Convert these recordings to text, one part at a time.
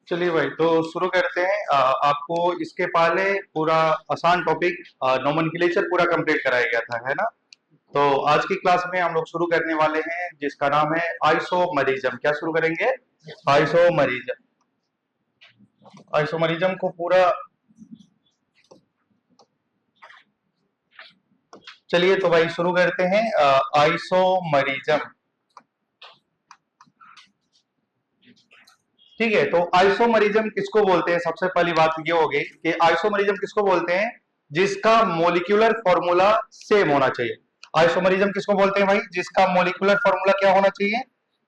चलिए भाई, तो शुरू करते हैं। आपको इसके पहले पूरा आसान टॉपिक नोमेनक्लेचर पूरा कंप्लीट कराया गया था, है ना? तो आज की क्लास में हम लोग शुरू करने वाले हैं जिसका नाम है आइसोमरिज्म। क्या शुरू करेंगे? आइसोमरिज्म। आइसोमरिज्म को पूरा, चलिए तो भाई शुरू करते हैं। आइसोमरिज्म, ठीक है। तो आइसोमरिज्म किसको बोलते हैं? सबसे पहली बात ये होगी कि आइसोमरिज्म किसको बोलते हैं? जिसका मोलिक्यूलर फॉर्मूला सेम होना चाहिए। आइसोमरिज्म किसको बोलते हैं भाई? जिसका मोलिक्यूलर फॉर्मूला क्या होना चाहिए?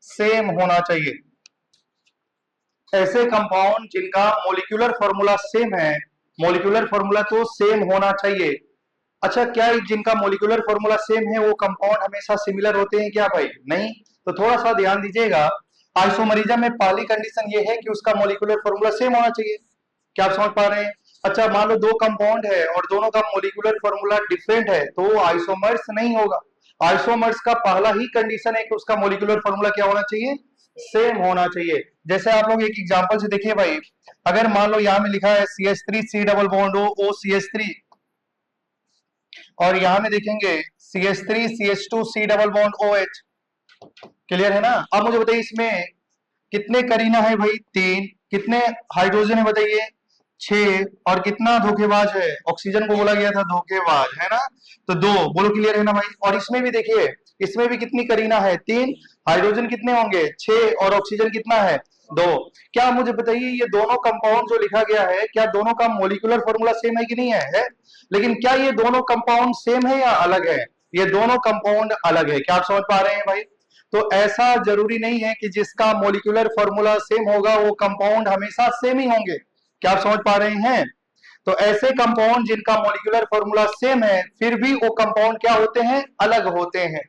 सेम होना चाहिए। ऐसे कंपाउंड जिनका मोलिक्यूलर फॉर्मूला सेम है, मोलिक्यूलर फॉर्मूला तो सेम होना चाहिए। अच्छा, क्या जिनका मोलिकुलर फॉर्मूला सेम है वो कंपाउंड हमेशा सिमिलर होते हैं क्या भाई? नहीं। तो थोड़ा सा ध्यान दीजिएगा। आइसोमरिज्म में पहली कंडीशन ये है कि उसका मोलिकुलर फॉर्मूला सेम होना चाहिए। क्या आप समझ पा रहे हैं? अच्छा, मान लो दो कंपाउंड है और दोनों का मोलिकुलर फॉर्मूला डिफरेंट है तो वो आइसोमर्स नहीं होगा। आइसोमर्स का पहला ही कंडीशन है कि उसका मोलिकुलर फॉर्मूला क्या होना चाहिए? सेम होना चाहिए। जैसे आप लोग एक एग्जांपल से देखिए भाई, अगर मान लो यहां में लिखा है CH3 C double bond O CH3, और यहां में देखेंगे CH3 CH2 C double bond OH। Clear है ना? अब मुझे बताइए इसमें कितने करीना है भाई? 3। कितने हाइड्रोजन है बताइए? 6। और कितना धोखेबाज है? ऑक्सीजन को बोला गया था धोखेबाज, है ना? तो 2। बोलो क्लियर है ना भाई? और इसमें भी देखिए, इसमें भी कितनी करीना है? 3। हाइड्रोजन कितने होंगे? 6। और ऑक्सीजन कितना है? 2। क्या मुझे बताइए ये दोनों कंपाउंड जो लिखा गया है, क्या दोनों का मोलिकुलर फॉर्मूला सेम है कि नहीं है? लेकिन क्या ये दोनों कंपाउंड सेम है या अलग है? ये दोनों कंपाउंड अलग है। क्या आप समझ पा रहे हैं भाई? तो ऐसा जरूरी नहीं है कि जिसका मोलिकुलर फॉर्मूला सेम होगा वो कंपाउंड हमेशा सेम ही होंगे। क्या आप समझ पा रहे हैं? तो ऐसे कंपाउंड जिनका मोलिकुलर फॉर्मूला सेम है फिर भी वो कंपाउंड क्या होते हैं? अलग होते हैं।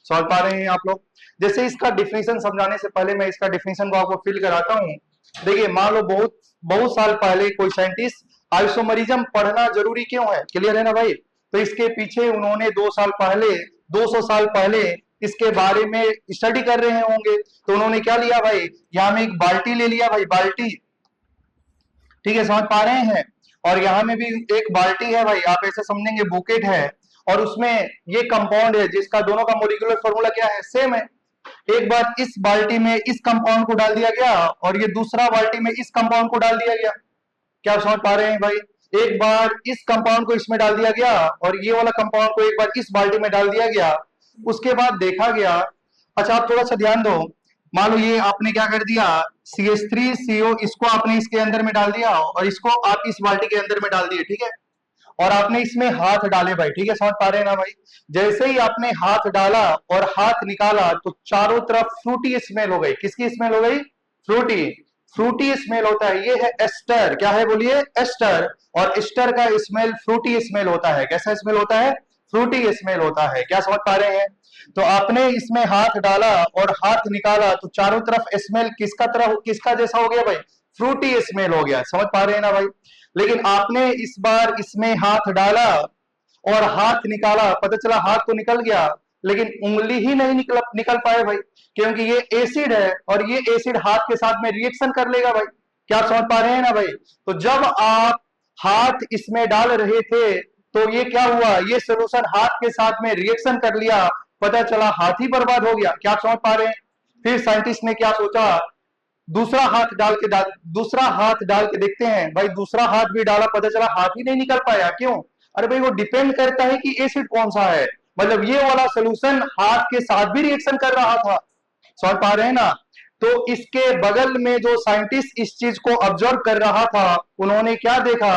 समझ पा रहे हैं आप लोग? जैसे इसका डिफिनेशन समझाने से पहले मैं इसका डिफिनेशन को आपको फिल कराता हूं। देखिए, मान लो बहुत बहुत साल पहले कोई साइंटिस्ट आइसोमरिज्म पढ़ना जरूरी क्यों है? क्लियर है ना भाई? तो इसके पीछे उन्होंने 2 साल पहले, 200 साल पहले इसके बारे में स्टडी कर रहे होंगे। तो उन्होंने क्या लिया भाई? यहां में एक बाल्टी ले लिया भाई, बाल्टी। ठीक है, समझ पा रहे हैं? और यहाँ में भी एक बाल्टी है भाई, आप ऐसे समझेंगे बुकेट है, और उसमें ये कंपाउंड है जिसका दोनों का मोलिकुलर फॉर्मूला क्या है? सेम है। एक बार इस बाल्टी में इस कंपाउंड को डाल दिया गया और ये दूसरा बाल्टी में इस कंपाउंड को डाल दिया गया। क्या आप समझ पा रहे हैं भाई? एक बार इस कंपाउंड को इसमें डाल दिया गया और ये वाला कंपाउंड को एक बार इस बाल्टी में डाल दिया गया। उसके बाद देखा गया, अच्छा आप थोड़ा सा ध्यान दो, मान लो ये आपने क्या कर दिया, CH3CO इसको आपने इसके अंदर में डाल दिया और इसको आप इस बाल्टी के अंदर में डाल दिए, ठीक है? और आपने इसमें हाथ डाले भाई, ठीक है? समझ पा रहे हैं ना भाई? जैसे ही आपने हाथ डाला और हाथ निकाला तो चारों तरफ फ्रूटी स्मेल हो गई। किसकी स्मेल हो गई? फ्रूटी। फ्रूटी स्मेल होता है, ये है एस्टर। क्या है बोलिए? एस्टर। और एस्टर का स्मेल फ्रूटी स्मेल होता है। कैसा स्मेल होता है? फ्रूटी स्मेल होता है। क्या समझ पा रहे हैं? तो आपने इसमें हाथ डाला और हाथ निकाला तो चारों तरफ स्मेल किसका तरह, किसका जैसा हो गया भाई? फ्रूटी स्मेल हो गया। समझ पा रहे हैं ना भाई? लेकिन आपने इस बार इसमें हाथ डाला और हाथ निकाला, पता चला हाथ तो निकल गया लेकिन उंगली ही नहीं निकल पाए भाई, क्योंकि ये एसिड है और ये एसिड हाथ के साथ में रिएक्शन कर लेगा भाई। क्या आप समझ पा रहे हैं ना भाई? तो जब आप हाथ इसमें डाल रहे थे तो ये क्या हुआ? ये सोल्यूशन हाथ के साथ में रिएक्शन कर लिया, पता चला हाथ ही बर्बाद हो गया। क्या आप समझ पा रहे हैं? फिर साइंटिस्ट ने क्या सोचा, दूसरा हाथ डाल के देखते हैं भाई। दूसरा हाथ भी डाला, पता चला हाथ ही नहीं निकल पाया। क्यों? अरे भाई वो डिपेंड करता है कि एसिड कौन सा है। मतलब ये वाला सोल्यूशन हाथ के साथ भी रिएक्शन कर रहा था। समझ पा रहे हैं ना? तो इसके बगल में जो साइंटिस्ट इस चीज को ऑब्जर्व कर रहा था उन्होंने क्या देखा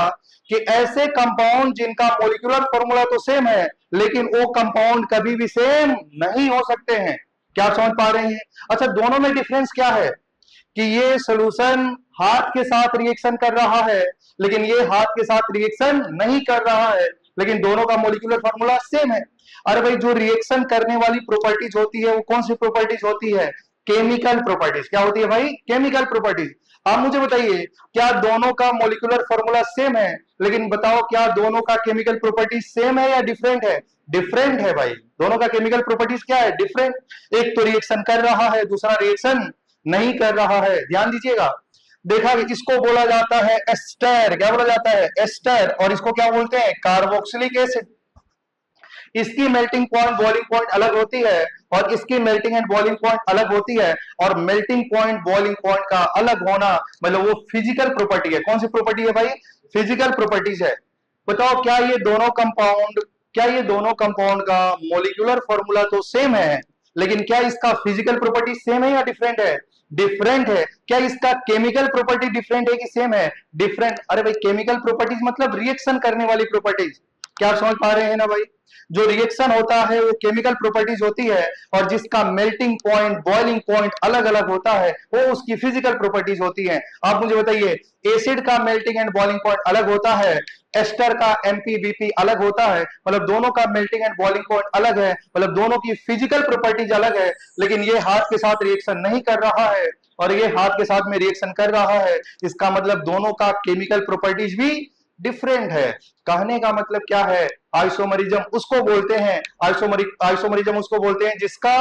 कि ऐसे कंपाउंड जिनका मोलिकुलर फॉर्मूला तो सेम है लेकिन वो कंपाउंड कभी भी सेम नहीं हो सकते हैं। क्या आप समझ पा रहे हैं? अच्छा, दोनों में डिफरेंस क्या है? कि ये सोल्यूशन हाथ के साथ रिएक्शन कर रहा है लेकिन ये हाथ के साथ रिएक्शन नहीं कर रहा है, लेकिन दोनों का मोलिकुलर फॉर्मूला सेम है। अरे भाई, जो रिएक्शन करने वाली प्रॉपर्टीज होती है वो कौन सी प्रॉपर्टीज होती है? Chemical properties. क्या होती है भाई? Chemical properties. आप मुझे बताइए, क्या दोनों का मोलिकुलर फॉर्मूला सेम है, लेकिन बताओ क्या दोनों का केमिकल प्रॉपर्टीज सेम है या डिफरेंट है? डिफरेंट है भाई। दोनों का केमिकल प्रॉपर्टीज क्या है? डिफरेंट। एक तो रिएक्शन कर रहा है, दूसरा रिएक्शन नहीं कर रहा है। ध्यान दीजिएगा, देखा इसको बोला जाता है एस्टर। क्या बोला जाता है? एस्टर। और इसको क्या बोलते हैं? Carboxylic acid. इसकी मेल्टिंग पॉइंट बॉइलिंग पॉइंट अलग होती है और इसकी मेल्टिंग एंड बॉइलिंग पॉइंट अलग होती है। और मेल्टिंग पॉइंट बॉइलिंग पॉइंट का अलग होना मतलब वो फिजिकल प्रॉपर्टी है। कौन सी प्रॉपर्टी है भाई? फिजिकल प्रॉपर्टीज है। बताओ क्या ये दोनों कंपाउंड का मोलिकुलर फॉर्मूला तो सेम है, लेकिन क्या इसका फिजिकल प्रॉपर्टी सेम है या डिफरेंट है? डिफरेंट है। क्या इसका केमिकल प्रॉपर्टी डिफरेंट है कि सेम है? डिफरेंट। अरे भाई केमिकल प्रॉपर्टीज मतलब रिएक्शन करने वाली प्रॉपर्टीज। क्या आप समझ पा रहे हैं ना भाई? जो रिएक्शन होता है वो केमिकल प्रॉपर्टीज होती है और जिसका मेल्टिंग पॉइंट बॉइलिंग पॉइंट अलग अलग होता है वो उसकी फिजिकल प्रॉपर्टीज होती है। आप मुझे बताइए, एसिड का मेल्टिंग एंड बॉइलिंग पॉइंट अलग होता है, एस्टर का एमपीबीपी अलग होता है, मतलब दोनों का मेल्टिंग एंड बॉइलिंग पॉइंट अलग है, मतलब दोनों की फिजिकल प्रॉपर्टीज अलग है। लेकिन ये हाथ के साथ रिएक्शन नहीं कर रहा है और ये हाथ के साथ में रिएक्शन कर रहा है, इसका मतलब दोनों का केमिकल प्रॉपर्टीज भी डिफरेंट है। कहने का मतलब क्या है? आइसोमरिज्म उसको बोलते हैं, आइसोमरिज्म उसको बोलते हैं जिसका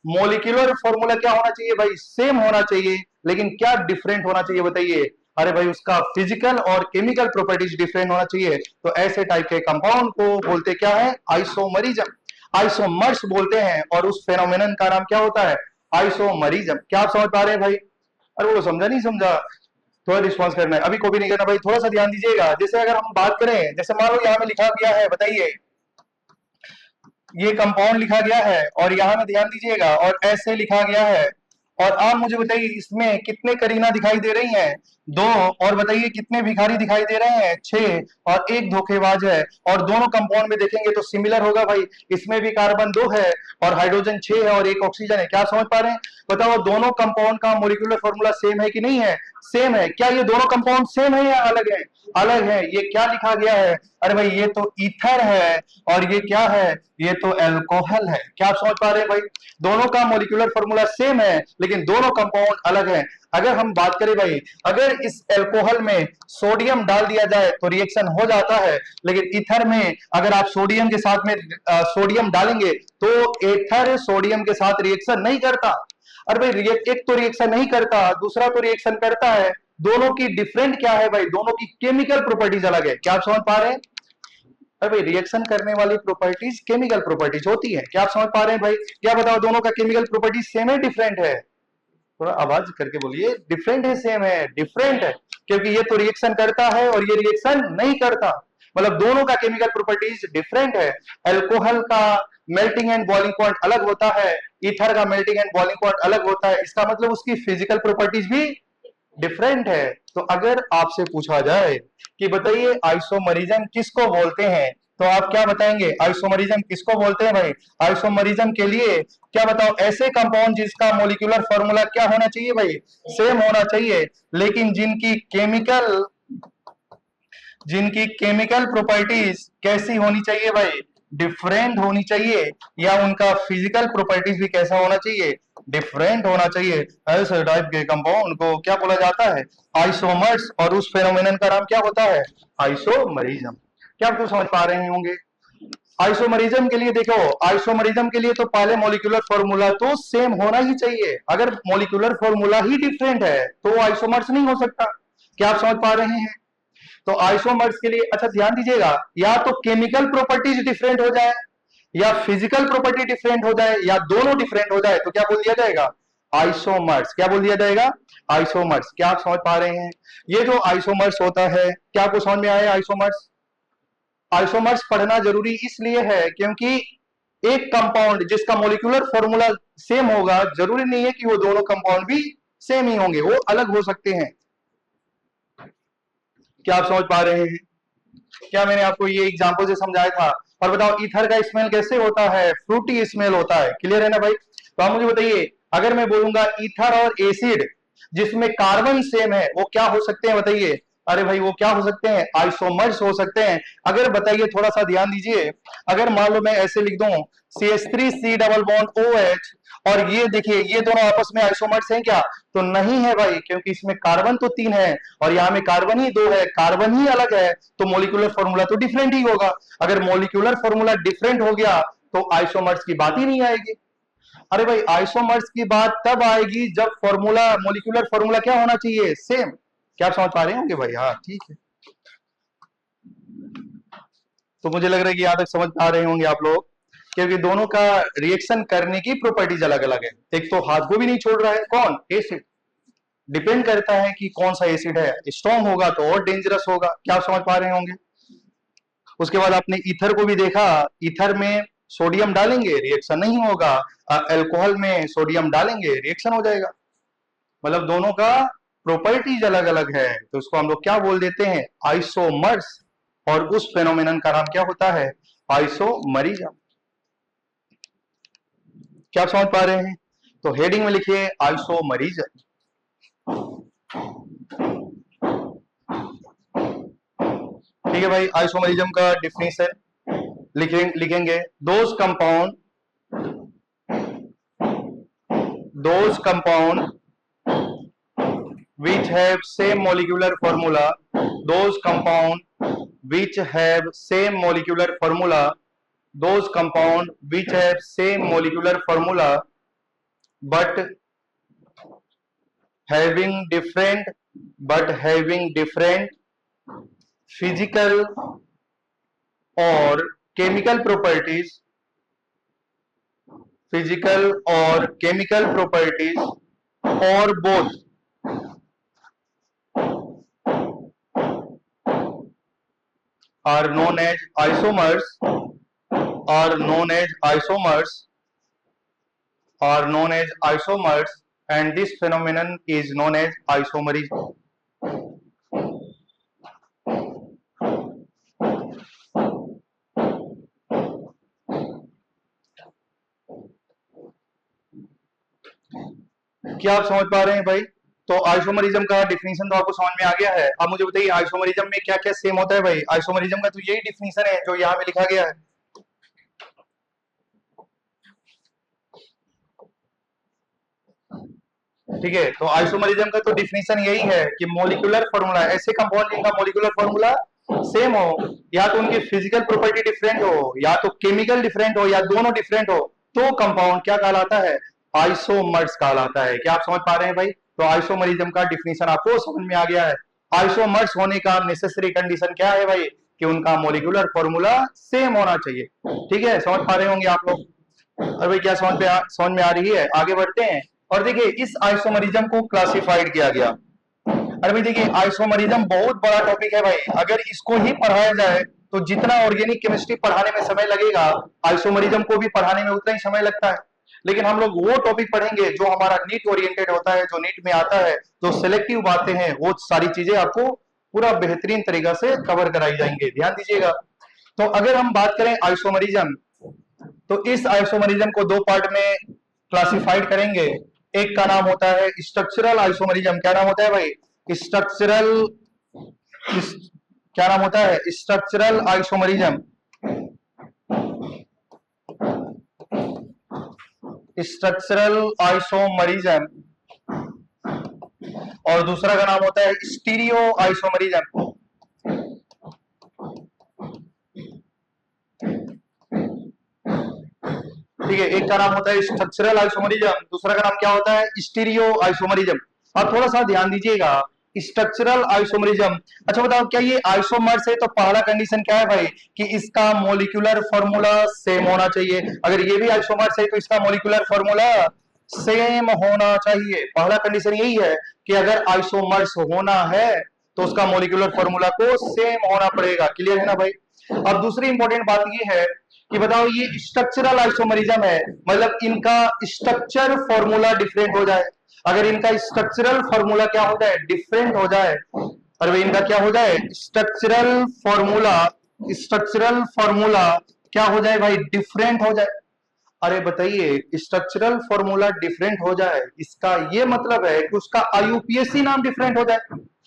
मोलिकुलर फॉर्मूला क्या होना चाहिए भाई? सेम होना चाहिए, लेकिन क्या डिफरेंट होना चाहिए बताइए? अरे भाई उसका फिजिकल और केमिकल प्रॉपर्टीज डिफरेंट होना चाहिए। तो ऐसे टाइप के कंपाउंड को बोलते क्या है? आइसोमरिज्म। आइसोमर्स बोलते हैं और उस फेनोमेनन का नाम क्या होता है? आइसोमरिज्म। क्या आप समझ पा रहे हैं भाई? अरे वो समझा नहीं समझा? थोड़ा रिस्पॉन्स करना है, अभी कॉपी नहीं करना भाई, थोड़ा सा ध्यान दीजिएगा। जैसे अगर हम बात करें, जैसे मान लो यहाँ में लिखा गया है, बताइए ये कंपाउंड लिखा गया है और यहाँ में ध्यान दीजिएगा और ऐसे लिखा गया है। और आप मुझे बताइए इसमें कितने करीना दिखाई दे रही हैं? 2। और बताइए कितने भिखारी दिखाई दे रहे हैं? 6। और एक धोखेबाज है। और दोनों कंपाउंड में देखेंगे तो सिमिलर होगा भाई, इसमें भी कार्बन 2 है और हाइड्रोजन 6 है और एक ऑक्सीजन है। क्या समझ पा रहे हैं? बताओ दोनों कंपाउंड का मोलिकुलर फॉर्मूला सेम है कि नहीं है? सेम है। क्या ये दोनों कंपाउंड सेम है या अलग है? अलग है। ये क्या लिखा गया है? अरे भाई ये तो ईथर है और ये क्या है? ये तो एल्कोहल है। क्या आप समझ पा रहे हैं भाई? दोनों का मोलिकुलर फॉर्मूला सेम है लेकिन दोनों कंपाउंड अलग है। अगर हम बात करें भाई, अगर इस एल्कोहल में सोडियम डाल दिया जाए तो रिएक्शन हो जाता है, लेकिन ईथर में अगर आप सोडियम के साथ में सोडियम डालेंगे तो एथर सोडियम के साथ रिएक्शन नहीं करता। अरे भाई एक तो रिएक्शन नहीं करता, दूसरा तो रिएक्शन करता है। दोनों की डिफरेंट क्या है भाई? दोनों की केमिकल प्रॉपर्टीज अलग है। क्या आप समझ पा रहे हैं? अरे भाई रिएक्शन करने वाली प्रॉपर्टीज केमिकल प्रॉपर्टीज होती है। क्या आप समझ पा रहे हैं भाई? क्या बताओ दोनों का केमिकल प्रॉपर्टीज सेम है डिफरेंट है? थोड़ा आवाज करके बोलिए, डिफरेंट है सेम है? डिफरेंट है, क्योंकि ये तो रिएक्शन करता है और ये रिएक्शन नहीं करता, मतलब दोनों का केमिकल प्रॉपर्टीज डिफरेंट है। अल्कोहल का मेल्टिंग एंड बॉइलिंग पॉइंट अलग होता है, ईथर का मेल्टिंग एंड बॉइलिंग पॉइंट अलग होता है, इसका मतलब उसकी फिजिकल प्रॉपर्टीज भी डिफरेंट है। तो अगर आपसे पूछा जाए कि बताइए आइसोमरिज्म किसको बोलते हैं, तो आप क्या बताएंगे? आइसोमरिज्म किसको बोलते हैं भाई? आइसोमरिज्म के लिए क्या बताओ? ऐसे कंपाउंड जिसका मोलिकुलर फॉर्मूला क्या होना चाहिए भाई? सेम होना चाहिए, लेकिन जिनकी केमिकल प्रॉपर्टीज कैसी होनी चाहिए भाई? डिफरेंट होनी चाहिए। या उनका फिजिकल प्रॉपर्टीज भी कैसा होना चाहिए? डिफरेंट होना चाहिए। ऐसे टाइप के कंपाउंड को क्या बोला जाता है? आइसोमर्स। और उस फेनोमेनन का नाम क्या होता है? आइसोमरिज्म। क्या आप तो समझ पा रहे होंगे? आइसोमरिज्म के लिए देखो, आइसोमरिज्म के लिए तो पहले मॉलिक्यूलर फॉर्मूला तो सेम होना ही चाहिए। अगर मॉलिक्यूलर फॉर्मूला ही डिफरेंट है तो आइसोमर्स नहीं हो सकता। क्या आप समझ पा रहे हैं? तो आइसोमर्स के लिए अच्छा ध्यान दीजिएगा, या तो केमिकल प्रॉपर्टीज डिफरेंट हो जाए या फिजिकल प्रॉपर्टी डिफरेंट हो जाए या दोनों डिफरेंट हो जाए तो क्या बोल दिया जाएगा? आइसोमर्स। क्या बोल दिया जाएगा? आइसोमर्स। क्या आप समझ पा रहे हैं? ये जो आइसोमर्स होता है, क्या आपको समझ में आया आइसोमर्स? आइसोमर्स पढ़ना जरूरी इसलिए है क्योंकि एक कंपाउंड जिसका मोलिकुलर फॉर्मूला सेम होगा, जरूरी नहीं है कि वो दोनों कंपाउंड भी सेम ही होंगे, वो अलग हो सकते हैं। क्या आप समझ पा रहे हैं? क्या मैंने आपको ये एग्जांपल से समझाया था? और बताओ ईथर का स्मेल कैसे होता है? फ्रूटी स्मेल होता है। क्लियर है ना भाई? तो आप मुझे बताइए, अगर मैं बोलूंगा ईथर और एसिड जिसमें कार्बन सेम है, वो क्या हो सकते हैं बताइए? अरे भाई वो क्या हो सकते हैं? आइसोमर्स हो सकते हैं। अगर बताइए, थोड़ा सा ध्यान दीजिए, अगर मान लो मैं ऐसे लिख दूं CH3C डबल बॉन्ड OH, और ये देखिए ये दोनों आपस में आइसोमर्स हैं क्या? तो नहीं है भाई, क्योंकि इसमें कार्बन तो 3 है और यहाँ में कार्बन ही 2 है, कार्बन ही अलग है, तो मोलिकुलर फॉर्मूला तो डिफरेंट ही होगा। अगर मोलिकुलर फॉर्मूला डिफरेंट हो गया तो आइसोमर्स की बात ही नहीं आएगी। अरे भाई आइसोमर्स की बात तब आएगी जब फॉर्मूला, मोलिकुलर फॉर्मूला क्या होना चाहिए, सेम। क्या आप समझ पा रहे होंगे भाई? हाँ ठीक है। तो मुझे लग रहा है कि यहां तक समझ पा रहे होंगे आप लोग, क्योंकि दोनों का रिएक्शन करने की प्रॉपर्टीज अलग अलग है। एक तो हाथ को भी नहीं छोड़ रहा है, कौन? एसिड। डिपेंड करता है कि कौन सा एसिड है, स्ट्रॉन्ग होगा तो और डेंजरस होगा। क्या आप समझ पा रहे होंगे? उसके बाद आपने ईथर को भी देखा, ईथर में सोडियम डालेंगे रिएक्शन नहीं होगा, अल्कोहल में सोडियम डालेंगे रिएक्शन हो जाएगा। मतलब दोनों का प्रॉपर्टीज अलग अलग है, तो उसको हम लोग क्या बोल देते हैं, आइसोमर्स। और उस फेनोमेनन का नाम क्या होता है, आइसोमरिज्म। क्या आप समझ पा रहे हैं? तो हेडिंग में लिखिए आइसोमरिज्म। ठीक है भाई, आइसोमरिज्म का डिफिनीशन लिखेंगे, those compound which have same molecular formula, those compound which have same molecular formula, those compound which have same molecular formula but having different physical or chemical properties, or both are known as isomers, and this phenomenon is known as isomerism. क्या आप समझ पा रहे हैं भाई? तो isomerism का definition तो आपको समझ में आ गया है। अब मुझे बताइए आइसोमरिज्म में क्या क्या सेम होता है भाई? आइसोमरिज्म का तो यही डिफिनीशन है जो यहाँ पे लिखा गया है। ठीक है, तो आइसोमरिज्म का तो डिफिनीशन यही है कि मोलिकुलर फॉर्मूला, ऐसे कंपाउंड जिनका मोलिकुलर फॉर्मूला सेम हो, या तो उनकी फिजिकल प्रॉपर्टी डिफरेंट हो, या तो केमिकल डिफरेंट हो, या दोनों डिफरेंट हो, तो कंपाउंड क्या कहलाता है, आइसोमर्स कहलाता है। क्या आप समझ पा रहे हैं भाई? तो आइसोमरिज्म का डिफिनीशन आपको समझ में आ गया है। आइसोमर्स होने का नेसेसरी कंडीशन क्या है भाई, कि उनका मोलिकुलर फॉर्मूला सेम होना चाहिए। ठीक है, समझ पा रहे होंगे आप लोग? और भाई क्या समझ में आ रही है? आगे बढ़ते हैं। और देखिए इस आइसोमरिज्म को क्लासिफाइड किया गया। अरे भाई देखिए आइसोमरिज्म बहुत बड़ा टॉपिक है भाई, अगर इसको ही पढ़ाया जाए तो जितना ऑर्गेनिक केमिस्ट्री पढ़ाने में समय लगेगा, आइसोमरिज्म को भी पढ़ाने में उतना ही समय लगता है। लेकिन हम लोग वो टॉपिक पढ़ेंगे जो हमारा नीट ओरिएंटेड होता है, जो नीट में आता है, जो सिलेक्टिव बातें हैं, वो सारी चीजें आपको पूरा बेहतरीन तरीका से कवर कराई जाएंगे। ध्यान दीजिएगा। तो अगर हम बात करें आइसोमरिज्म, तो इस आइसोमरिज्म को दो पार्ट में क्लासिफाइड करेंगे। एक का नाम होता है स्ट्रक्चरल आइसोमरिज्म। क्या नाम होता है भाई? स्ट्रक्चरल, क्या नाम होता है? Structural isomerism. Structural isomerism. और दूसरा का नाम होता है स्टीरियो आइसोमरिज्म। ठीक है, एक का नाम होता है स्ट्रक्चरल आइसोमरिज्म, दूसरा का नाम क्या होता है, स्टीरियो आइसोमरिज्म। अब थोड़ा सा ध्यान दीजिएगा, स्ट्रक्चरल आइसोमरिज्म। अच्छा बताओ, क्या ये आइसोमर्स है तो पहला कंडीशन क्या है भाई, कि इसका मोलिकुलर फॉर्मूला सेम होना चाहिए। अगर ये भी आइसोमर्स है तो इसका मोलिकुलर फॉर्मूला सेम होना चाहिए। पहला कंडीशन यही है कि अगर आइसोमर्स होना है तो उसका मोलिकुलर फॉर्मूला को सेम होना पड़ेगा। क्लियर है ना भाई? अब दूसरी इंपॉर्टेंट बात ये है कि बताओ ये स्ट्रक्चरल आइसोमरिज्म है, मतलब इनका स्ट्रक्चर फॉर्मूला डिफरेंट हो जाए। अगर इनका स्ट्रक्चरल फॉर्मूला क्या हो जाए, डिफरेंट हो जाए, और वे इनका क्या हो जाए, स्ट्रक्चरल फॉर्मूला क्या हो जाए भाई, डिफरेंट हो जाए। अरे बताइए स्ट्रक्चरल फॉर्मूला डिफरेंट हो जाए, इसका ये मतलब है कि उसका आईयूपीएसी नाम डिफरेंट हो जाए।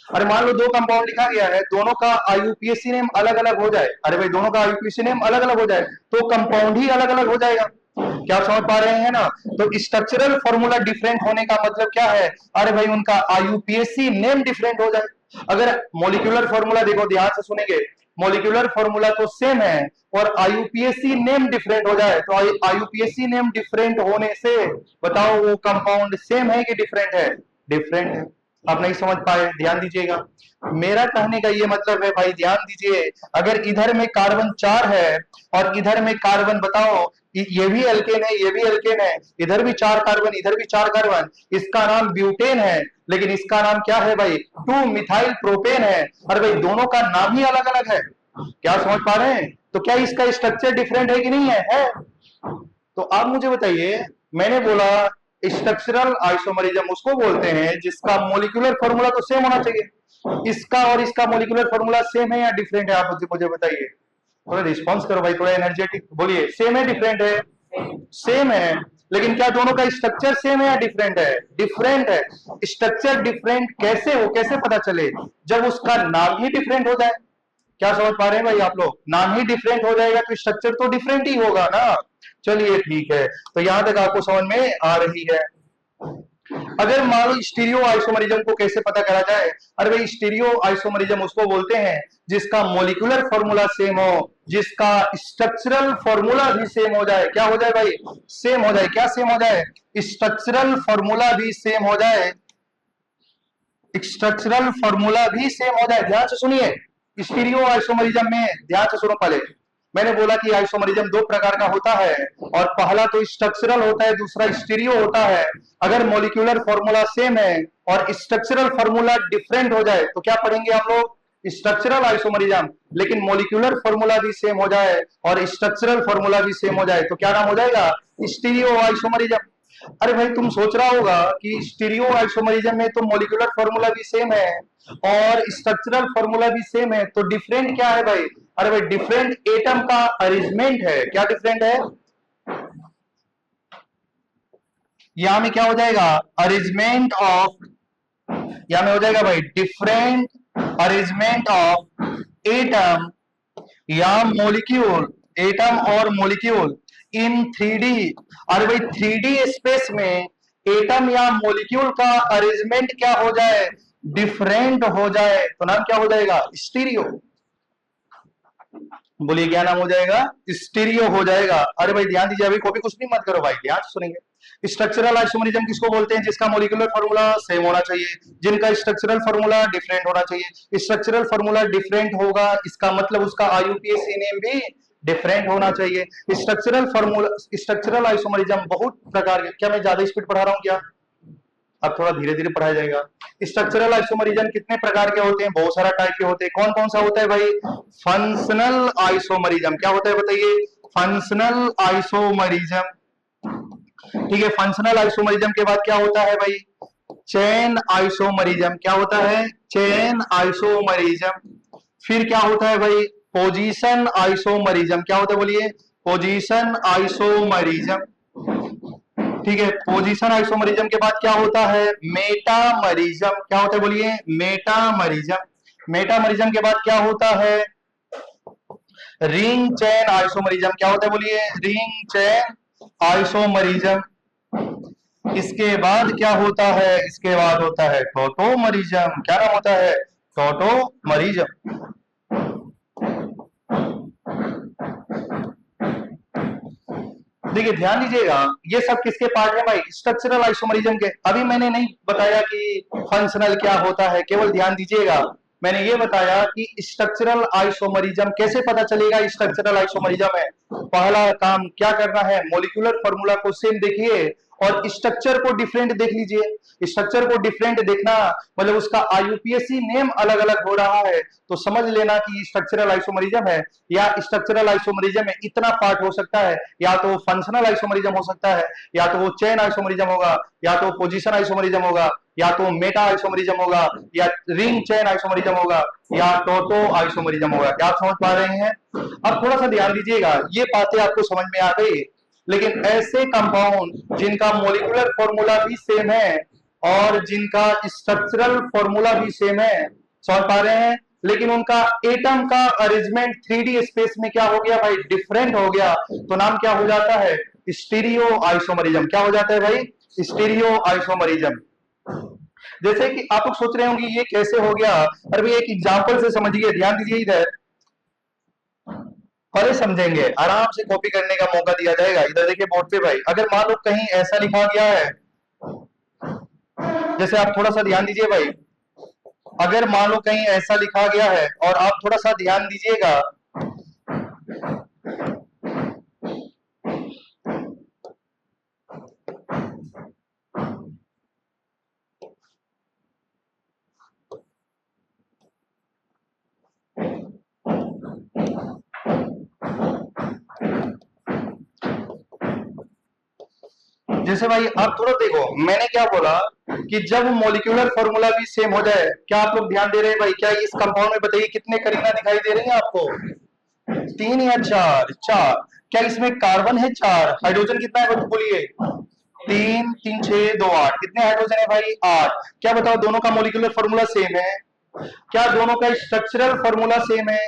अरे मान लो दो कंपाउंड लिखा गया है, दोनों का आईयूपीएसी नेम अलग अलग हो जाए। अरे भाई दोनों का आईयूपीएसी नेम अलग अलग हो जाए तो कंपाउंड ही अलग अलग हो जाएगा। क्या आप समझ पा रहे हैं ना? तो स्ट्रक्चरल फॉर्मूला डिफरेंट होने का मतलब क्या है, अरे भाई उनका आईयूपीएसी नेम डिफरेंट हो जाए। अगर मोलिकुलर फॉर्मूला देखो, ध्यान से सुनेंगे, मॉलिक्यूलर फॉर्मूला तो सेम है और आईयूपीएसी नेम डिफरेंट हो जाए, तो आईयूपीएसी नेम डिफरेंट होने से बताओ वो कंपाउंड सेम है कि डिफरेंट है? डिफरेंट है। आप नहीं समझ पाए, ध्यान दीजिएगा। मेरा कहने का ये मतलब है भाई, ध्यान दीजिए, अगर इधर में कार्बन 4 है और इधर में कार्बन बताओ ये भी एल्केन है, ये भी एल्केन है, इधर भी 4 कार्बन, इधर भी 4 कार्बन, इसका नाम ब्यूटेन है, लेकिन इसका नाम क्या है भाई? 2 मिथाइल प्रोपेन है। अरे भाई दोनों का नाम ही अलग अलग है। क्या समझ पा रहे हैं? तो क्या इसका स्ट्रक्चर डिफरेंट है कि नहीं है? तो आप मुझे बताइए, मैंने बोला स्ट्रक्चरल आइसोमरिज्म उसको बोलते हैं जिसका मॉलिक्यूलर फॉर्मूला तो सेम होना चाहिए। इसका और इसका मॉलिक्यूलर फॉर्मूला सेम है या डिफरेंट है? आप मुझे बताइए, थोड़ा रिस्पॉन्स करो भाई, थोड़ा एनर्जेटिक बोलिए। सेम है डिफरेंट है? सेम है, लेकिन क्या दोनों का स्ट्रक्चर सेम है या डिफरेंट है? डिफरेंट है। स्ट्रक्चर डिफरेंट कैसे हो, कैसे पता चले? जब उसका नाम ही डिफरेंट हो जाए। क्या समझ पा रहे हैं भाई आप लोग? नाम ही डिफरेंट हो जाएगा तो स्ट्रक्चर तो डिफरेंट ही होगा ना। चलिए ठीक है, तो यहां तक आपको समझ में आ रही है। अगर मान लो स्टीरियो आइसोमरिज्म को कैसे पता करा जाए? अरे भाई स्टीरियो आइसोमरिज्म उसको बोलते हैं जिसका मॉलिक्यूलर फॉर्मूला सेम हो, जिसका स्ट्रक्चरल फॉर्मूला भी सेम हो जाए। क्या हो जाए भाई? सेम हो जाए। क्या सेम हो जाए? स्ट्रक्चरल फॉर्मूला भी सेम हो जाए। स्ट्रक्चरल फॉर्मूला भी सेम हो जाए। ध्यान से सुनिए, स्टीरियो आइसोमरिज्म में ध्यान से सुनो। पहले मैंने बोला कि आइसोमरिज्म 2 प्रकार का होता है, और पहला तो स्ट्रक्चरल होता है, दूसरा स्टीरियो होता है। अगर मॉलिक्यूलर फॉर्मूला सेम है और स्ट्रक्चरल फॉर्मूला डिफरेंट हो जाए तो क्या पढ़ेंगे आप लोग? Structural isomerism. लेकिन मॉलिक्यूलर फॉर्मूला भी सेम हो जाए और स्ट्रक्चरल फॉर्मूला भी सेम हो जाए तो क्या नाम हो जाएगा? Stereo isomerism. अरे भाई तुम सोच रहा होगा कि स्टीरियो आइसोमरिज्म में तो मॉलिक्यूलर फॉर्मूला भी सेम है और स्ट्रक्चरल फॉर्मूला भी सेम है, तो डिफरेंट क्या है भाई? अरे भाई डिफरेंट एटम का अरेंजमेंट है। क्या डिफरेंट है? यहां में क्या हो जाएगा? अरेंजमेंट ऑफ, यहां में हो जाएगा भाई डिफरेंट अरेंजमेंट ऑफ एटम या मॉलिक्यूल, एटम और मॉलिक्यूल इन 3D। अरे भाई 3D स्पेस में एटम या मॉलिक्यूल का अरेंजमेंट क्या हो जाए? डिफरेंट हो जाए तो नाम क्या हो जाएगा? स्टीरियो। बोलिए क्या नाम हो जाएगा? स्टीरियो हो जाएगा। अरे भाई ध्यान दीजिए, अभी कॉपी कुछ नहीं मत करो भाई, ध्यान से सुनेंगे। स्ट्रक्चरल आइसोमरिज्म किसको बोलते हैं? जिसका मॉलिक्यूलर फॉर्मूला सेम होना चाहिए, जिनका स्ट्रक्चरल फॉर्मूला डिफरेंट होना चाहिए। स्ट्रक्चरल फॉर्मूला डिफरेंट होगा इसका मतलब उसका आईयूपीएसी नेम भी डिफरेंट होना चाहिए। स्ट्रक्चरल फॉर्मूला, स्ट्रक्चरल आइसोमरिज्म बहुत प्रकार के, क्या मैं ज्यादा स्पीड पढ़ा रहा हूँ क्या? अब थोड़ा धीरे धीरे पढ़ाया जाएगा। स्ट्रक्चरल आइसोमरिज्म कितने प्रकार के होते हैं? बहुत सारा टाइप के होते हैं। कौन कौन सा होता है भाई? Functional isomerism. क्या होता है बताइए? Functional isomerism. ठीक है, फंक्शनल आइसोमरिज्म के बाद क्या होता है भाई? Chain isomerism. क्या होता है? Chain isomerism. फिर क्या होता है भाई? Position isomerism. क्या होता है बोलिए? Position isomerism. ठीक है, पोजीशन आइसोमरिज्म के बाद क्या होता है? मेटामरिज्म। क्या होता है बोलिए? मेटामरिज्म। मेटामरिज्म के बाद क्या होता है? Ring chain isomerism. क्या होता है बोलिए? Ring chain isomerism. इसके बाद क्या होता है? इसके बाद होता है टोटोमरिज्म। क्या नाम होता है? टोटोमरिज्म। देखिए ध्यान दीजिएगा, ये सब किसके पार्ट है भाई? स्ट्रक्चरल आइसोमरिज्म के। अभी मैंने नहीं बताया कि फंक्शनल क्या होता है, केवल ध्यान दीजिएगा, मैंने ये बताया कि स्ट्रक्चरल आइसोमरिज्म कैसे पता चलेगा स्ट्रक्चरल आइसोमरिज्म है। पहला काम क्या करना है? मॉलिक्यूलर फॉर्मूला को सेम देखिए और स्ट्रक्चर को डिफरेंट देख लीजिए। स्ट्रक्चर को डिफरेंट देखना मतलब उसका आईयूपीएसी नेम अलग अलग हो रहा है तो समझ लेना कि स्ट्रक्चरल आइसोमरिज्म है। या स्ट्रक्चरल आइसोमरिज्म में इतना पार्ट हो सकता है, या तो फंक्शनल आइसोमरिज्म हो सकता है, या तो वो चेन आइसोमरिज्म होगा, या तो पोजीशन आइसोमरिज्म होगा, या तो मेटा आइसोमरिज्म होगा, या रिंग चेन आइसोमरिज्म होगा, या टोटो आइसोमरिज्म होगा। क्या आप समझ पा रहे हैं? अब थोड़ा सा ध्यान दीजिएगा, ये बातें आपको समझ में आ गई। लेकिन ऐसे कंपाउंड जिनका मॉलिक्यूलर फॉर्मूला भी सेम है और जिनका स्ट्रक्चरल फॉर्मूला भी सेम है, समझ पा रहे हैं, लेकिन उनका एटम का अरेंजमेंट 3D स्पेस में क्या हो गया भाई? डिफरेंट हो गया, तो नाम क्या हो जाता है? Stereo isomerism. क्या हो जाता है भाई? Stereo isomerism. जैसे कि आप लोग सोच रहे होंगे ये कैसे हो गया? अरे भाई एक एग्जांपल से समझिए, ध्यान दीजिए इधर। अरे समझेंगे, आराम से कॉपी करने का मौका दिया जाएगा। इधर देखिए बोर्ड पे भाई, अगर मान लो कहीं ऐसा लिखा गया है, जैसे आप थोड़ा सा ध्यान दीजिए भाई, अगर मान लो कहीं ऐसा लिखा गया है और आप थोड़ा सा ध्यान दीजिएगा, जैसे भाई आप थोड़ा देखो, मैंने क्या बोला कि जब मॉलिक्यूलर फॉर्मूला भी सेम हो जाए, क्या आप लोग ध्यान दे रहे हैं भाई? क्या इस कंपाउंड में बताइए कितने करीना दिखाई दे रही है आपको? 3 या 4? 4। क्या इसमें कार्बन है? 4। हाइड्रोजन कितना है बोलिए? 3 3 6 2 8। कितने हाइड्रोजन है भाई? 8। क्या बताओ दोनों का मॉलिक्यूलर फॉर्मूला सेम है? क्या दोनों का स्ट्रक्चरल फॉर्मूला सेम है?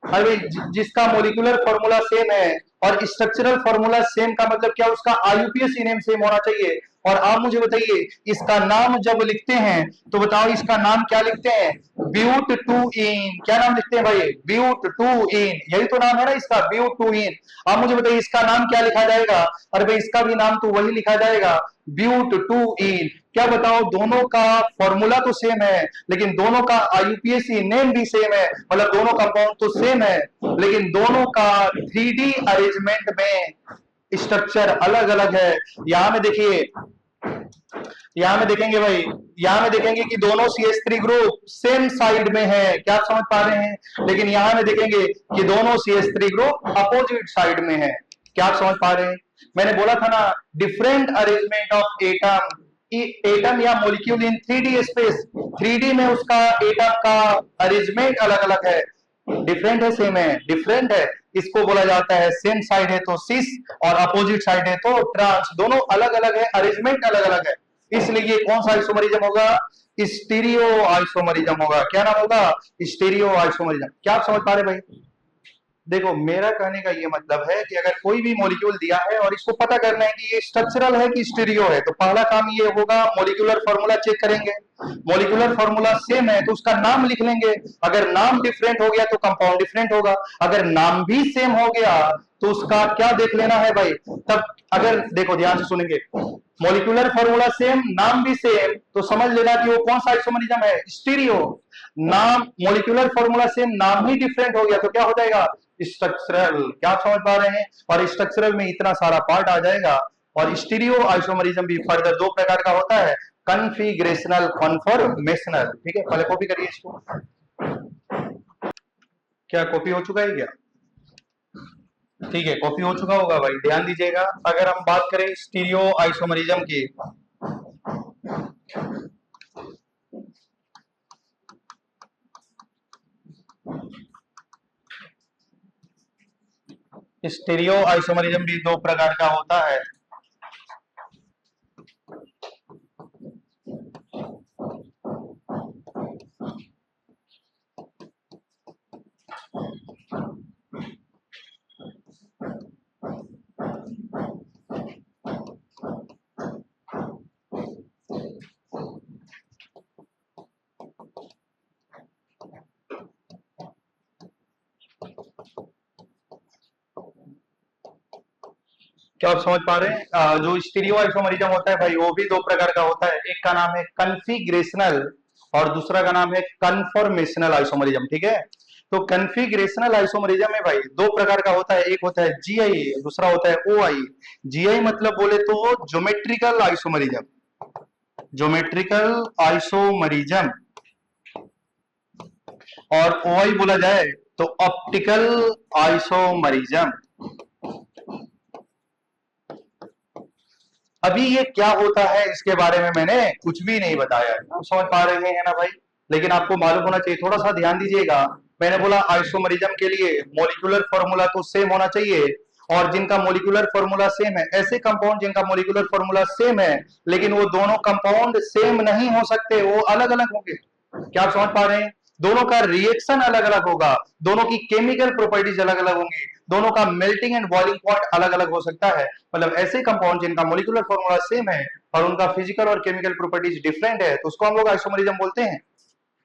अरे जिसका मॉलिक्यूलर फॉर्मूला सेम है और स्ट्रक्चरल फॉर्मूला सेम का मतलब क्या? उसका आईयूपीएसी नेम सेम होना चाहिए। और आप मुझे बताइए, इसका नाम जब लिखते हैं तो बताओ इसका नाम क्या लिखते हैं? ब्यूट टू इन। क्या नाम लिखते हैं भाई? ब्यूट टू इन। यही तो नाम है ना इसका, ब्यूट टू इन। आप मुझे बताइए इसका नाम क्या लिखा जाएगा? अरे भाई इसका भी नाम तो वही लिखा जाएगा, ब्यूट टू इन। क्या बताओ दोनों का फॉर्मूला तो सेम है, लेकिन दोनों का आईयूपीएसी नेम भी सेम है, मतलब दोनों कंपाउंड तो सेम है, लेकिन दोनों का 3D अरेंजमेंट में स्ट्रक्चर अलग अलग है। यहां में देखिए, यहां में देखेंगे भाई, यहां में देखेंगे कि दोनों CH3 ग्रुप सेम साइड में है। क्या आप समझ पा रहे हैं? लेकिन यहां में देखेंगे कि दोनों CH3 ग्रुप अपोजिट साइड में है। क्या आप समझ पा रहे हैं? मैंने बोला था ना, different arrangement of atom, atom या molecule in 3D space. 3D में उसका एटम का अरेंजमेंट अलग अलग है। डिफरेंट है सेम है? डिफरेंट है। इसको बोला जाता है सेम साइड है तो सिस और अपोजिट साइड है तो ट्रांस। दोनों अलग अलग है, अरेंजमेंट अलग अलग है, इसलिए ये कौन सा आइसोमरिज्म होगा? स्टीरियो आइसोमरिज्म होगा। क्या नाम होगा? Stereo isomerism. क्या आप समझ पा रहे भाई? देखो मेरा कहने का ये मतलब है कि अगर कोई भी मॉलिक्यूल दिया है और इसको पता करना है कि ये स्ट्रक्चरल है कि स्टीरियो है, तो पहला काम ये होगा, मॉलिक्यूलर फॉर्मूला चेक करेंगे। मॉलिक्यूलर फॉर्मूला सेम है तो उसका नाम लिख लेंगे। अगर नाम डिफरेंट हो गया तो कंपाउंड डिफरेंट होगा। अगर नाम भी सेम हो गया तो उसका क्या देख लेना है भाई? तब अगर देखो ध्यान से सुनेंगे, मॉलिक्यूलर फॉर्मूला सेम, नाम भी सेम, तो समझ लेना कि वो कौन सा आइसोमरिज्म है? स्टीरियो। नाम मॉलिक्यूलर फॉर्मूला सेम, नाम ही डिफरेंट हो गया तो क्या हो जाएगा? स्ट्रक्चरल। क्या आप समझ पा रहे हैं? और स्ट्रक्चरल में इतना सारा पार्ट आ जाएगा। और स्टीरियो आइसोमरिज्म भी फर्दर दो प्रकार का होता है, कन्फिग्रेशनल, कन्फॉर्मेशनल। ठीक है, पहले कॉपी करिए इसको। क्या कॉपी हो चुका है क्या? ठीक है, कॉपी हो चुका होगा भाई, ध्यान दीजिएगा। अगर हम बात करें स्टीरियो आइसोमरिज्म की, स्टीरियो आइसोमरिज्म भी दो प्रकार का होता है। क्या आप समझ पा रहे हैं? जो स्टीरियो आइसोमरिज्म होता है भाई, वो भी दो प्रकार का होता है। एक का नाम है कन्फिग्रेशनल और दूसरा का नाम है कन्फॉर्मेशनल आइसोमरिज्म। ठीक है, तो कन्फिग्रेशनल आइसोमरिज्म में भाई दो प्रकार का होता है, एक होता है जीआई, दूसरा होता है ओआई। जीआई मतलब बोले तो ज्योमेट्रिकल आइसोमरिज्म, ज्योमेट्रिकल आइसोमरिज्म, और ओआई बोला जाए तो ऑप्टिकल आइसोमरिज्म। अभी ये क्या होता है इसके बारे में मैंने कुछ भी नहीं बताया, आप समझ पा रहे हैं ना भाई? लेकिन आपको मालूम होना चाहिए, थोड़ा सा ध्यान दीजिएगा। मैंने बोला आइसोमरिज्म के लिए मॉलिक्यूलर फॉर्मूला तो सेम होना चाहिए, और जिनका मॉलिक्यूलर फॉर्मूला सेम है, ऐसे कंपाउंड जिनका मॉलिक्यूलर फॉर्मूला सेम है लेकिन वो दोनों कंपाउंड सेम नहीं हो सकते, वो अलग अलग होंगे। क्या आप समझ पा रहे हैं? दोनों का रिएक्शन अलग अलग होगा, दोनों की केमिकल प्रॉपर्टीज अलग अलग होंगी, दोनों का मेल्टिंग एंड बॉइलिंग पॉइंट अलग अलग हो सकता है। मतलब ऐसे कंपाउंड जिनका मॉलिक्यूलर फॉर्मूला सेम है और उनका फिजिकल और केमिकल प्रॉपर्टीज डिफरेंट है, तो उसको हम लोग आइसोमरिज्म बोलते हैं।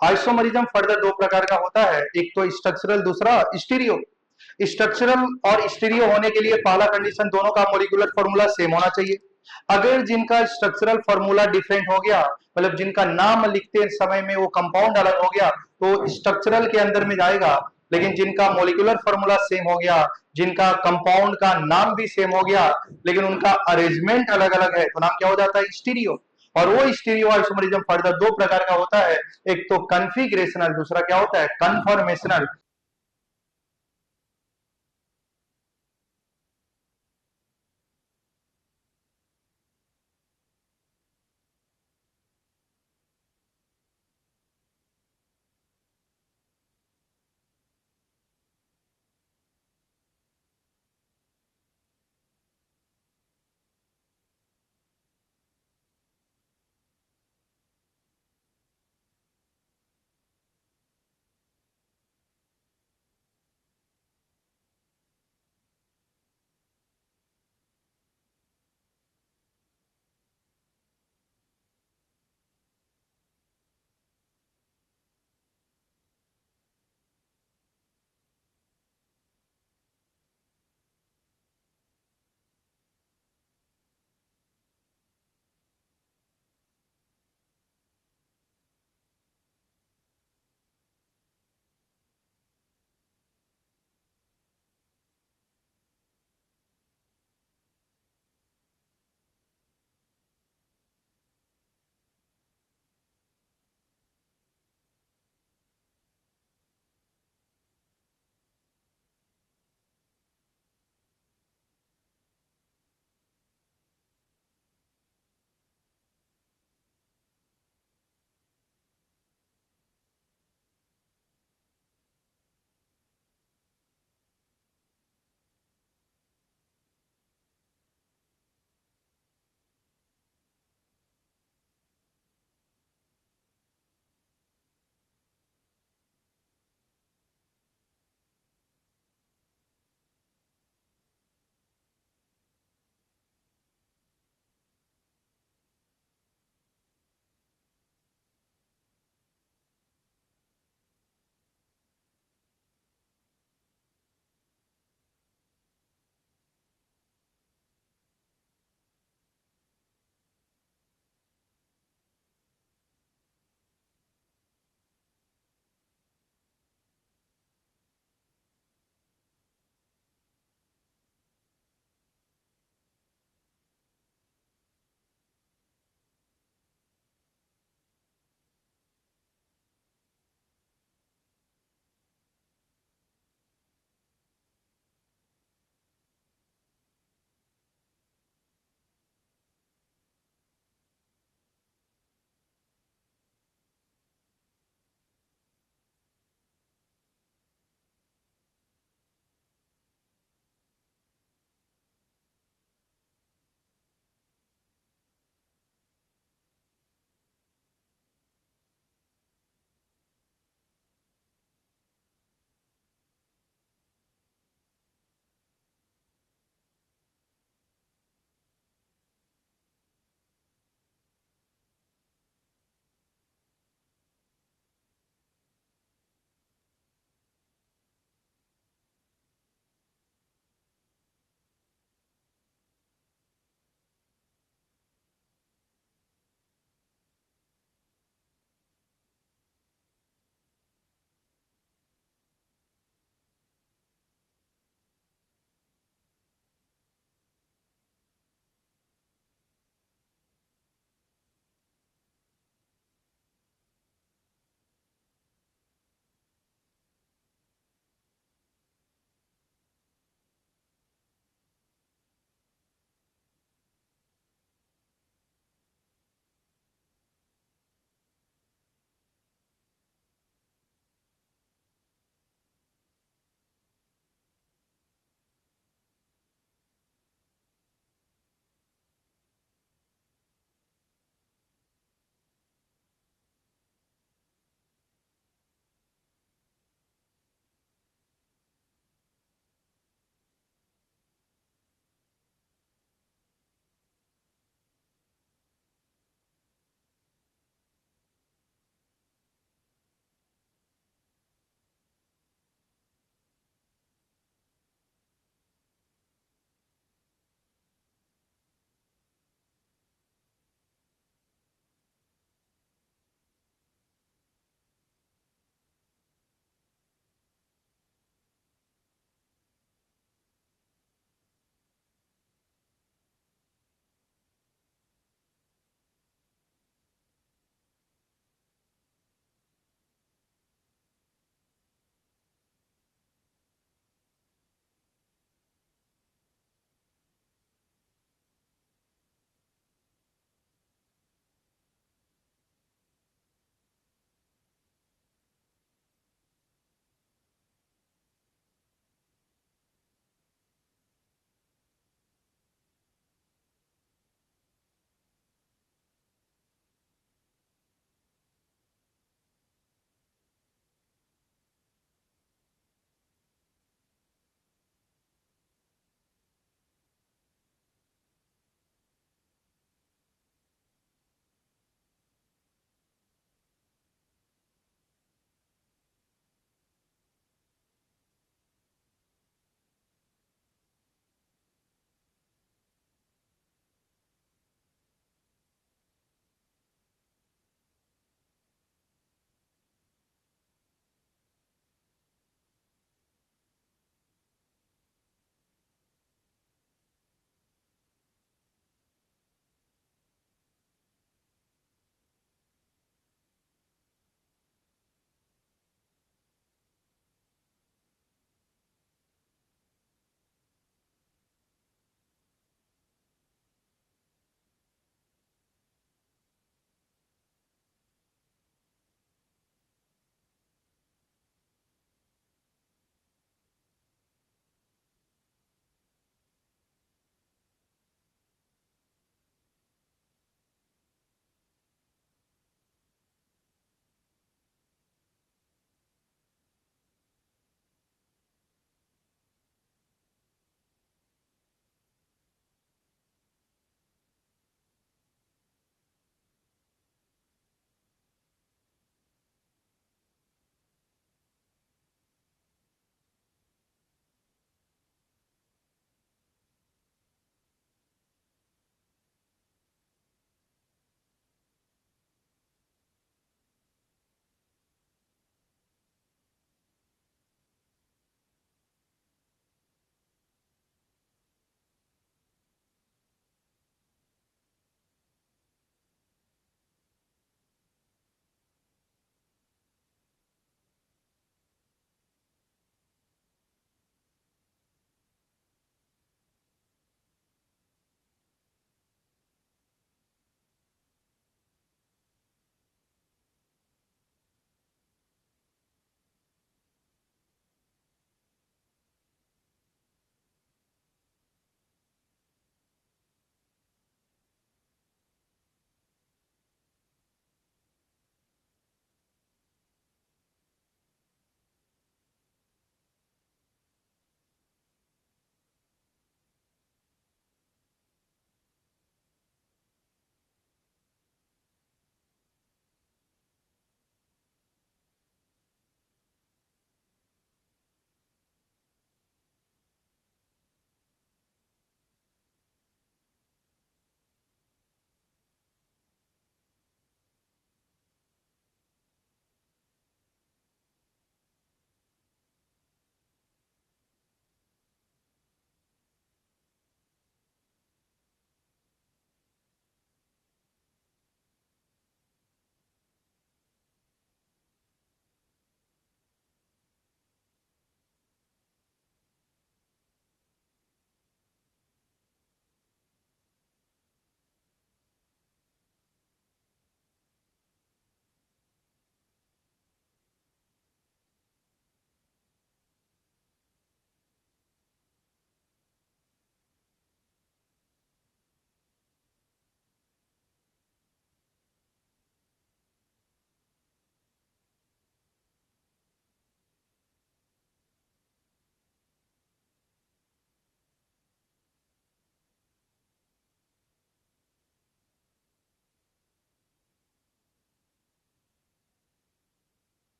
आइसोमरिज्म फर्दर दो प्रकार का होता है, एक तो स्ट्रक्चरल, दूसरा स्टीरियो। स्ट्रक्चरल और स्टीरियो होने के लिए पहला कंडीशन दोनों का मॉलिक्यूलर फॉर्मूला सेम होना चाहिए। अगर जिनका स्ट्रक्चरल फॉर्मूला डिफरेंट हो गया, मतलब जिनका नाम लिखते समय में वो कंपाउंड अलग हो गया, तो स्ट्रक्चरल के अंदर में जाएगा। लेकिन जिनका मॉलिक्यूलर फॉर्मूला सेम हो गया, जिनका कंपाउंड का नाम भी सेम हो गया, लेकिन उनका अरेंजमेंट अलग अलग है, तो नाम क्या हो जाता है? स्टीरियो। और वो स्टीरियो आइसोमरिज्म फर्दर दो प्रकार का होता है, एक तो कन्फिगरेशनल, दूसरा क्या होता है? कन्फॉर्मेशनल।